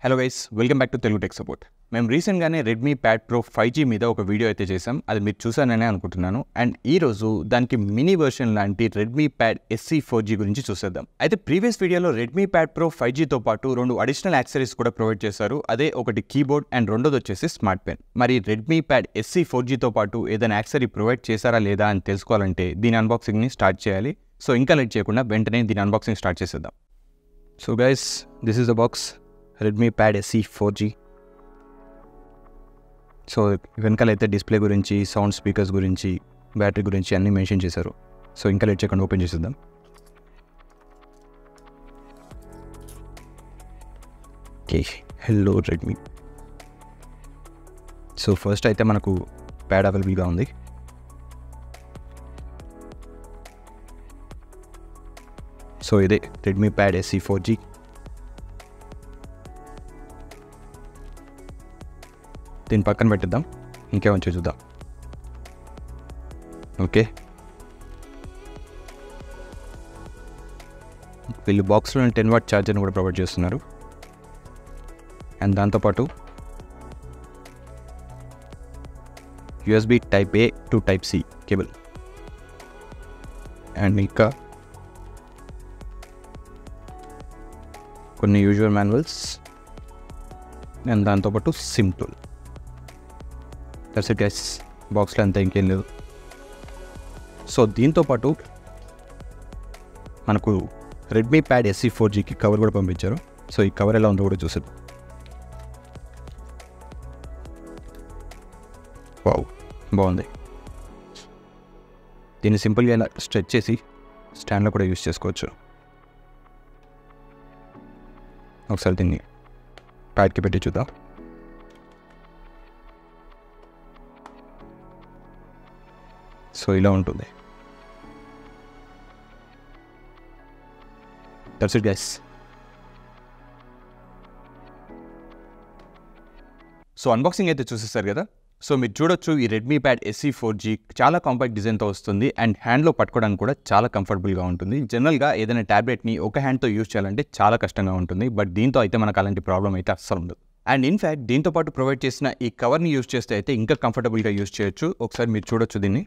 Hello guys, welcome back to Telugu tech support. మేము రీసెంట్గానే Redmi pad pro 5G మీద ఒక వీడియో అయితే చేసాం. అది మీరు చూసాననే అనుకుంటున్నాను. అండ్ ఈరోజు దానికి మినీ వర్షన్ లాంటి రెడ్మీ ప్యాడ్ SE 4G గురించి చూసేద్దాం. అయితే ప్రీవియస్ వీడియోలో రెడ్మీ ప్యాడ్ ప్రో 5Gతో పాటు 2 అడిషనల్ యాక్సెసరీస్ కూడా ప్రొవైడ్ చేశారు. అదే ఒకటి కీబోర్డ్ అండ్ రెండోది వచ్చేసి స్మార్ట్ పెన్. మరి రెడ్మీ ప్యాడ్ SE 4Gతో పాటు ఏదైనా యాక్సెసరీ ప్రొవైడ్ చేశారా లేదా అని తెలుసుకోవాలంటే దీని అన్బాక్సింగ్ని స్టార్ట్ చేయాలి. సో ఇంకా లేట్ చేయకుండా వెంటనే దీని అన్బాక్సింగ్ స్టార్ట్ చేసేద్దాం. So guys, this is the box. Redmi Pad SE 4G. So వెనకాలైతే డిస్ప్లే గురించి, సౌండ్ స్పీకర్స్ గురించి, బ్యాటరీ గురించి అన్నీ మెన్షన్ చేశారు. సో ఇంకా లేట్ చేయకుండా ఓపెన్ చేసేద్దాం. Okay, hello Redmi. So first అయితే మనకు ప్యాడ్ అవైలబుల్గా ఉంది. సో ఇదే రెడ్మీ ప్యాడ్ SE 4G. దీన్ని పక్కన పెట్టిద్దాం, ఇంకేమొచ్చో చూద్దాం. ఓకే, వీళ్ళు బాక్స్లో 10W ఛార్జర్ని కూడా ప్రొవైడ్ చేస్తున్నారు. అండ్ దాంతోపాటు USB Type A to Type C cable. And ఇంకా కొన్ని యూజువల్ మాన్యువల్స్ అండ్ దాంతోపాటు SIM tool. That's it guys, బాక్స్లో అంతా ఇంకేం లేదు. సో దీంతోపాటు మనకు రెడ్మీ ప్యాడ్ SE 4Gకి కవర్ కూడా పంపించారు. సో ఈ కవర్ ఎలా ఉందో కూడా చూసేద్దాం. వావ్, బాగుంది. దీన్ని సింపుల్గా ఇలా స్ట్రెచ్ చేసి స్టాండ్లో కూడా యూజ్ చేసుకోవచ్చు. ఒకసారి దీన్ని ప్యాడ్కి పెట్టి చూద్దాం. సో ఇలా ఉంటుంది. That's it guys. So unboxing అయితే చూసేస్తారు కదా. సో మీరు చూడొచ్చు, ఈ రెడ్మీ ప్యాడ్ SE 4G చాలా కాంపాక్ట్ డిజైన్తో వస్తుంది. అండ్ హ్యాండ్లో పట్టుకోవడానికి కూడా చాలా కంఫర్టబుల్గా ఉంటుంది. జనరల్గా ఏదైనా ట్యాబ్లెట్ని ఒక హ్యాండ్తో యూజ్ చేయాలంటే చాలా కష్టంగా ఉంటుంది. బట్ దీంతో అయితే మనకు అలాంటి ప్రాబ్లం అయితే అస్సలు ఉండదు. అండ్ ఇన్ఫ్యాక్ట్ దీంతో పాటు ప్రొవైడ్ చేసిన ఈ కవర్ని యూజ్ చేస్తే అయితే ఇంకా కంఫర్టబుల్గా యూజ్ చేయొచ్చు. ఒకసారి మీరు చూడొచ్చు, దీన్ని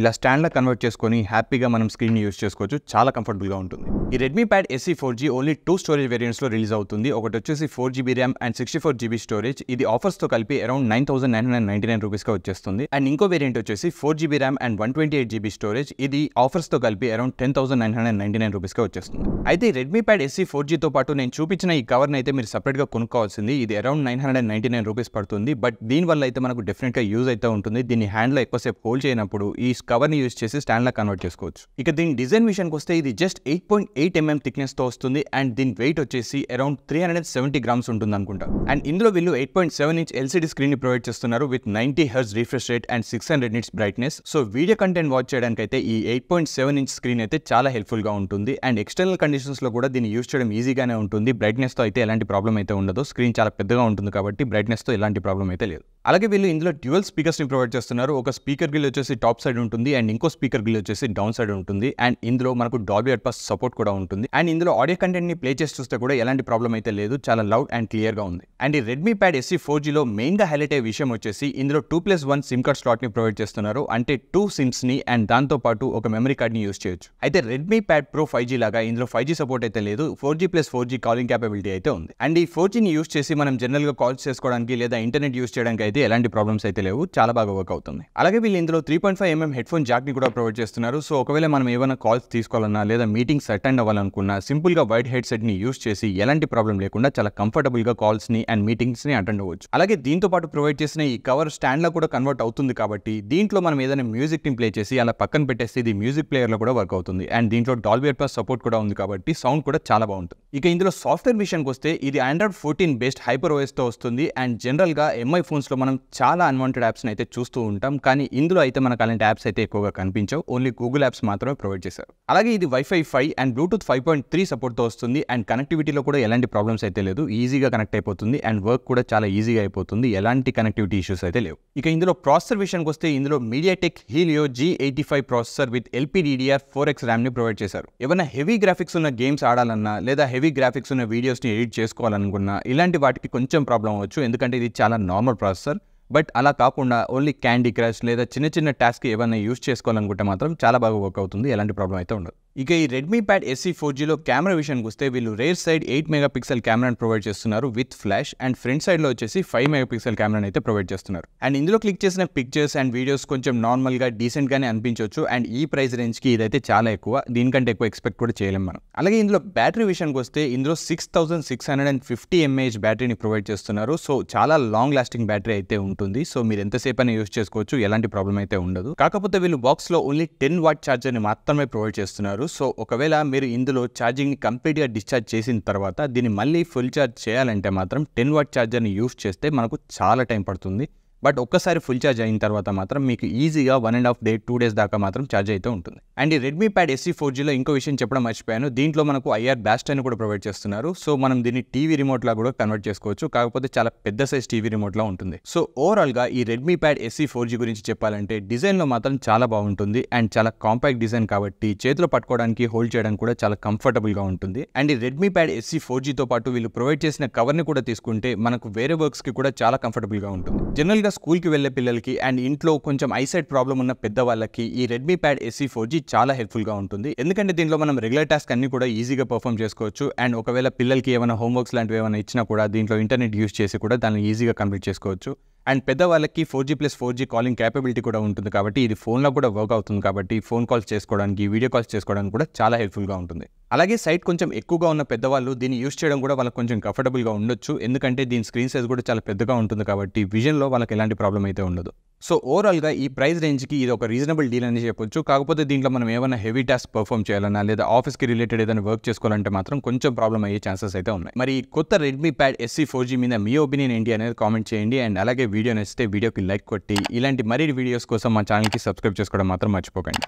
ఇలా స్టాండ్లా కన్వర్ట్ చేసుకొని హ్యాపీగా మనం స్క్రీన్ని యూజ్ చేసుకోవచ్చు. చాలా కంఫర్టబుల్గా ఉంటుంది. ఈ Redmi Pad SE 4G only 2 storage వేరియంట్స్లో రిలీజ్ అవుతుంది. ఒకటి వచ్చేసి 4GB RAM and 64GB storage. ఇది ఆఫర్స్తో కలిపి అరౌండ్ 9,999 రూపీస్గా వచ్చేస్తుంది. అండ్ ఇంకో వేరియంట్ వచ్చేసి 4GB RAM and 128GB storage. ఇది ఆఫర్స్తో కలిపి అరౌండ్ 10,999 రూపీస్గా వచ్చేస్తుంది. అయితే రెడ్మీ ప్యాడ్ SE 4Gతో పాటు నేను చూపించిన ఈ కవర్ని అయితే మీరు సపరేట్గా కొనుక్కోవాల్సింది. ఇది అరౌండ్ 999 రూపీస్ పడుతుంది. బట్ దీనివల్ల అయితే మనకు డెఫినెట్గా యూజ్ అయితే ఉంటుంది. దీన్ని హ్యాండ్లో ఎక్కువసేపు హోల్డ్ చేయనప్పుడు ఈ కవర్ని యూజ్ చేసి స్టాండ్లా కన్వర్ట్ చేసుకోవచ్చు. ఇక దీని డిజైన్ విషయానికి వస్తే ఇది జస్ట్ 8.8 mm థిక్నెస్తో వస్తుంది. అండ్ దీని వెయిట్ వచ్చేసి అరౌండ్ 370 grams ఉంటుంది అనుకుంటా. అండ్ ఇందులో వీళ్ళు 8.7 inch LCD స్క్రీన్ ని ప్రొవైడ్ చేస్తున్నారు with 90 Hz refresh rate and 600 nits brightness. So video content watch చేయడానికి అయితే ఈ 8.7 inch స్క్రీన్ అయితే చాలా హెల్ప్ఫుల్ గా ఉంటుంది. అండ్ ఎక్స్టర్నల్ కండిషన్స్ లో కూడా దీన్ని యూజ్ చేయడం ఈజీగానే ఉంటుంది. బ్రైట్నెస్ తో అయితే ఎలాంటి ప్రాబ్లం అయితే ఉండదు. స్క్రీన్ చాలా పెద్దగా ఉంటుంది కాబట్టి బ్రైట్నెస్ తో ఎలాంటి ప్రాబ్లం అయితే లేదు. అలాగే వీళ్ళు ఇందులో డ్యూయల్ స్పీకర్స్ ని ప్రొవైడ్ చేస్తున్నారు. ఒక స్పీకర్ గిల్ వచ్చేసి టాప్ సైడ్ ఉంటుంది అండ్ ఇంకో స్పీకర్ గిల్ వచ్చేసి డౌన్ సైడ్ ఉంటుంది. అండ్ ఇందులో మనకు డాల్బీ అట్మాస్ సపోర్ట్ కూడా ఉంటుంది. అండ్ ఇందులో ఆడియో కంటెంట్ ని ప్లే చేసి చూస్తే కూడా ఎలాంటి ప్రాబ్లం అయితే లేదు. చాలా లౌడ్ అండ్ క్లియర్ గా ఉంది. అండ్ ఈ రెడ్మీ ప్యాడ్ SE 4Gలో మెయిన్ గా హైలైట్ అయ్యే విషయం వచ్చేసి ఇందులో 2+1 సిమ్ కార్డ్ స్లాట్ ని ప్రొవైడ్ చేస్తున్నారు. అంటే 2 సిమ్స్ ని అండ్ దాంతో పాటు ఒక మెమరీ కార్డ్ ని యూజ్ చేయొచ్చు. అయితే రెడ్మీ ప్యాడ్ ప్రో 5G లాగా ఇందులో 5G సపోర్ట్ అయితే లేదు. 4G+4G కాలింగ్ క్యాపబిలిటీ అయితే ఉంది. అండ్ ఈ 4G ని యూజ్ చేసి మనం జనరల్ గా కాల్స్ చేసుకోవడానికి లేదా ఇంటర్నెట్ యూజ్ చేయడానికి అయితే ఎలాంటి ప్రాబ్లమ్స్ అయితే లేవు. చాలా బాగా వర్క్ అవుతుంది. అలాగే వీళ్ళు ఇందులో 3.5 mm హెడ్ ఫోన్ జాక్ ని కూడా ప్రొవైడ్ చేస్తున్నారు. సో ఒకవేళ మనం ఏమైనా కాల్స్ తీసుకోవాలన్నా లేదా మీటింగ్స్ అటెండ్ అవ్వాలనుకున్నా సింపుల్ గా వైడ్ హెడ్ సెట్ ని యూజ్ చేసి ఎలాంటి ప్రాబ్లం లేకుండా చాలా కంఫర్టబుల్ గా కాల్స్ ని అండ్ మీటింగ్స్ ని అటెండ్ అవ్వచ్చు. అలాగే దీంతో పాటు ప్రొవైడ్ చేసిన ఈ కవర్ స్టాండ్ లా కూడా కన్వర్ట్ అవుతుంది కాబట్టి దీంట్లో మనం ఏదైనా మ్యూజిక్ ని ప్లే చేసి అలా పక్కన పెట్టేస్తే ఇది మ్యూజిక్ ప్లేయర్ లో కూడా వర్క్ అవుతుంది. అండ్ దీంట్లో డాల్బీ అట్మాస్ సపోర్ట్ కూడా ఉంది కాబట్టి సౌండ్ కూడా చాలా బాగుంటుంది. ఇక ఇందులో సాఫ్ట్వేర్ విషయానికి వస్తే ఇది Android 14 బేస్డ్ హైపర్ OS తో వస్తుంది. అండ్ జనరల్ గా MI ఫోన్స్ లో మనం చాలా అన్వాంటెడ్ యాప్స్ని అయితే చూస్తూ ఉంటాం, కానీ ఇందులో అయితే మనకు అలాంటి యాప్స్ అయితే ఎక్కువగా కనిపించవు. ఓన్లీ గూగుల్ యాప్స్ మాత్రమే ప్రొవైడ్ చేశారు. అలాగే ఇది వైఫై 5 అండ్ బ్లూటూత్ 5.3 సపోర్ట్తో వస్తుంది. అండ్ కనెక్టివిటీలో కూడా ఎలాంటి ప్రాబ్లమ్స్ అయితే లేదు. ఈజీగా కనెక్ట్ అయిపోతుంది అండ్ వర్క్ కూడా చాలా ఈజీగా అయిపోతుంది. ఎలాంటి కనెక్టివిటీ ఇష్యూస్ అయితే లేవు. ఇక ఇందులో ప్రాసెసర్ విషయానికి వస్తే ఇందులో MediaTek Helio G85 processor with LPDDR4X ర్యామ్ని ప్రొవైడ్ చేశారు. ఏమైనా హెవీ గ్రాఫిక్స్ ఉన్న గేమ్స్ ఆడాలన్నా లేదా హెవీ గ్రాఫిక్స్ ఉన్న వీడియోస్ని ఎడిట్ చేసుకోవాలనుకున్నా ఇలాంటి వాటికి కొంచెం ప్రాబ్లం అవ్వచ్చు, ఎందుకంటే ఇది చాలా నార్మల్ ప్రాసెసర్. బట్ అలా కాకుండా ఓన్లీ క్యాండీ క్రష్ లేదా చిన్న చిన్న టాస్క్ ఏమైనా యూస్ చేసుకోవాలనుకుంటే మాత్రం చాలా బాగా వర్క్ అవుతుంది. ఎలాంటి ప్రాబ్లం అయితే ఉండదు. ఇక ఈ రెడ్మీ ప్యాడ్ SE 4Gలో కెమెరా విషయానికి వస్తే వీళ్ళు రేర్ సైడ్ 8 మెగాపిక్సెల్ కెమెరాని ప్రొవైడ్ చేస్తున్నారు విత్ ఫ్లాష్, అండ్ ఫ్రంట్ సైడ్లో వచ్చేసి 5 మెగాపిక్సెల్ కెమెరాని అయితే ప్రొవైడ్ చేస్తున్నారు. అండ్ ఇందులో క్లిక్ చేసిన పిక్చర్స్ అండ్ వీడియోస్ కొంచెం నార్మల్గా డీసెంట్గానే అనిపించవచ్చు. అండ్ ఈ ప్రైస్ రేంజ్కి ఇదైతే చాలా ఎక్కువ, దీనికంటే ఎక్కువ ఎక్స్పెక్ట్ కూడా చేయలేం మనం. అలాగే ఇందులో బ్యాటరీ విషయానికి వస్తే ఇందులో 6650 mAh బ్యాటరీని ప్రొవైడ్ చేస్తున్నారు. సో చాలా లాంగ్ లాస్టింగ్ బ్యాటరీ అయితే ఉంటుంది. సో మీరు ఎంతసేపు అయినా యూస్ చేసుకోవచ్చు, ఎలాంటి ప్రాబ్లం అయితే ఉండదు. కాకపోతే వీళ్ళు బాక్స్లో ఓన్లీ 10 వాట్ ఛార్జర్ని మాత్రమే ప్రొవైడ్ చేస్తున్నారు. సో ఒకవేళ మీరు ఇందులో ఛార్జింగ్ని కంప్లీట్గా డిశ్చార్జ్ చేసిన తర్వాత దీన్ని మళ్ళీ ఫుల్ ఛార్జ్ చేయాలంటే మాత్రం 10 వాట్ ఛార్జర్ని యూస్ చేస్తే మనకు చాలా టైం పడుతుంది. బట్ ఒక్కసారి ఫుల్ ఛార్జ్ అయిన తర్వాత మాత్రం మీకు ఈజీగా 1.5 డే 2 డేస్ దాకా మాత్రం ఛార్జ్ అయితే ఉంటుంది. అండ్ ఈ రెడ్మీ ప్యాడ్ SE 4Gలో ఇంకో విషయం చెప్పడం మర్చిపోయాను. దీంట్లో మనకు IR బ్లాస్ట్ అని కూడా ప్రొవైడ్ చేస్తున్నారు. సో మనం దీన్ని టీవీ రిమోట్లా కూడా కన్వర్ట్ చేసుకోవచ్చు, కాకపోతే చాలా పెద్ద సైజ్ టీవీ రిమోట్లా ఉంటుంది. సో ఓవరాల్గా ఈ రెడ్మీ ప్యాడ్ SE 4G గురించి చెప్పాలంటే డిజైన్లో మాత్రం చాలా బాగుంటుంది. అండ్ చాలా కాంపాక్ట్ డిజైన్ కాబట్టి చేతిలో పట్టుకోవడానికి హోల్డ్ చేయడానికి కూడా చాలా కంఫర్టబుల్గా ఉంటుంది. అండ్ ఈ రెడ్మీ ప్యాడ్ SE 4Gతో పాటు వీళ్ళు ప్రొవైడ్ చేసిన కవర్ని కూడా తీసుకుంటే మనకు వేరే వర్క్స్కి కూడా చాలా కంఫర్టబుల్గా ఉంటుంది. జనరల్గా స్కూల్కి వెళ్ళే పిల్లలకి అండ్ ఇంట్లో కొంచెం ఐసైట్ ప్రాబ్లం ఉన్న పెద్దవాళ్ళకి ఈ రెడ్మీ ప్యాడ్ SE 4G చాలా హెల్ప్ఫుల్గా ఉంటుంది. ఎందుకంటే దీంట్లో మనం రెగ్యులర్ టాస్క్ అన్ని కూడా ఈజీగా పర్ఫామ్ చేసుకోవచ్చు. అండ్ ఒకవేళ పిల్లలకి ఏమైనా హోంవర్క్స్ లాంటివి ఏమైనా ఇచ్చినా కూడా దీంట్లో ఇంటర్నెట్ యూస్ చేసి కూడా దాన్ని ఈజీగా కంప్లీట్ చేసుకోవచ్చు. అండ్ పెద్దవాళ్ళకి 4G+4G కాలింగ్ క్యాపబిలిటీ కూడా ఉంటుంది కాబట్టి ఇది ఫోన్లో కూడా వర్క్ అవుతుంది. కాబట్టి ఫోన్ కాల్స్ చేసుకోవడానికి, వీడియో కాల్స్ చేసుకోవడానికి కూడా చాలా హెల్ప్ఫుల్గా ఉంటుంది. అలాగే సైట్ కొంచెం ఎక్కువగా ఉన్న పెద్దవాళ్ళు దీన్ని యూస్ చేయడం కూడా వాళ్ళకి కొంచెం కంఫర్టబుల్గా ఉండొచ్చు, ఎందుకంటే దీని స్క్రీన్ సైజ్ కూడా చాలా పెద్దగా ఉంటుంది కాబట్టి విజన్లో వాళ్ళకి ఎలాంటి ప్రాబ్లం అయితే ఉండదు. సో ఓవరాల్గా ఈ ప్రైస్ రేంజ్కి ఇది ఒక రీజనబుల్ డీల్ అని చెప్పొచ్చు. కాకపోతే దీంట్లో మనం ఏమైనా హెవీ టాస్క్ పర్ఫామ్ చేయాలన్నా లేదా ఆఫీస్కి రిలేటెడ్ ఏదైనా వర్క్ చేసుకోవాలంటే మాత్రం కొంచెం ప్రాబ్లం అయ్యే ఛాన్సెస్ అయితే ఉన్నాయి. మరి కొత్త రెడ్మీ ప్యాడ్ SE 4G మీద మీ ఒపీనియన్ ఏంటి అనేది కామెంట్ చేయండి. అండ్ అలాగే వీడియో నచ్చితే వీడియోకి లైక్ కొట్టి ఇలాంటి మరిన్ని వీడియోస్ కోసం మా ఛానల్కి సబ్స్క్రైబ్ చేసుకోవడం మాత్రం మర్చిపోకండి.